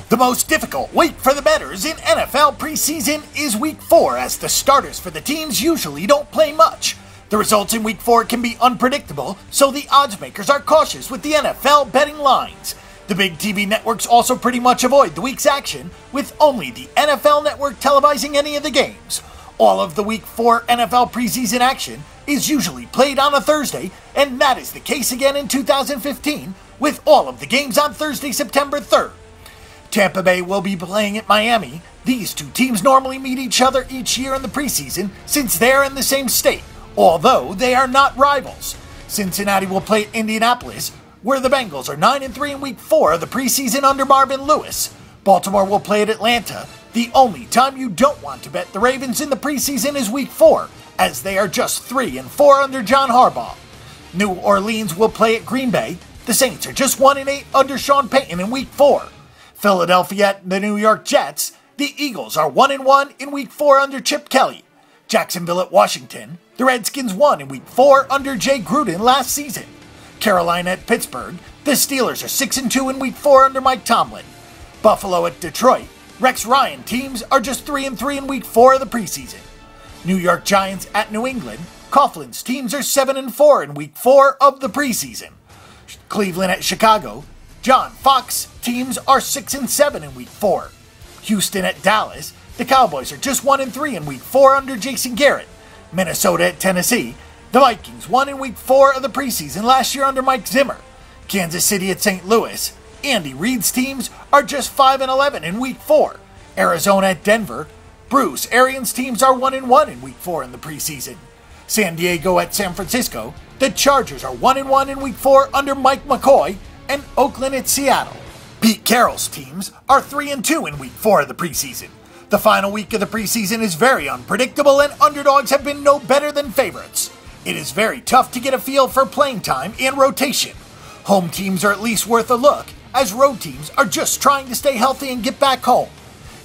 The most difficult week for the bettors in NFL preseason is Week 4, as the starters for the teams usually don't play much. The results in Week 4 can be unpredictable, so the odds makers are cautious with the NFL betting lines. The big TV networks also pretty much avoid the week's action, with only the NFL Network televising any of the games. All of the Week 4 NFL preseason action is usually played on a Thursday, and that is the case again in 2015, with all of the games on Thursday, September 3rd. Tampa Bay will be playing at Miami. These two teams normally meet each other each year in the preseason since they're in the same state, although they are not rivals. Cincinnati will play at Indianapolis, where the Bengals are 9-3 in Week 4 of the preseason under Marvin Lewis. Baltimore will play at Atlanta. The only time you don't want to bet the Ravens in the preseason is Week 4, as they are just 3-4 under John Harbaugh. New Orleans will play at Green Bay. The Saints are just 1-8 under Sean Payton in Week 4. Philadelphia at the New York Jets. The Eagles are 1-1 in Week 4 under Chip Kelly. Jacksonville at Washington. The Redskins won in Week 4 under Jay Gruden last season. Carolina at Pittsburgh. The Steelers are 6-2 in Week 4 under Mike Tomlin. Buffalo at Detroit. Rex Ryan teams are just 3-3 in Week 4 of the preseason. New York Giants at New England. Coughlin's teams are 7-4 in Week 4 of the preseason. Cleveland at Chicago. John Fox teams are 6-7 in Week 4. Houston at Dallas. The Cowboys are just 1-3 in Week 4 under Jason Garrett. Minnesota at Tennessee. The Vikings won in Week 4 of the preseason last year under Mike Zimmer. Kansas City at St. Louis. Andy Reid's teams are just 5-11 in Week 4. Arizona at Denver. Bruce Arians' teams are 1-1 in Week 4 in the preseason. San Diego at San Francisco. The Chargers are 1-1 in Week 4 under Mike McCoy. And Oakland at Seattle. Pete Carroll's teams are 3-2 in Week 4 of the preseason. The final week of the preseason is very unpredictable, and underdogs have been no better than favorites. It is very tough to get a feel for playing time and rotation. Home teams are at least worth a look, as road teams are just trying to stay healthy and get back home.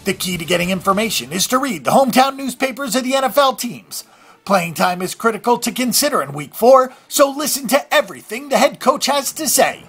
The key to getting information is to read the hometown newspapers of the NFL teams. Playing time is critical to consider in Week 4, so listen to everything the head coach has to say.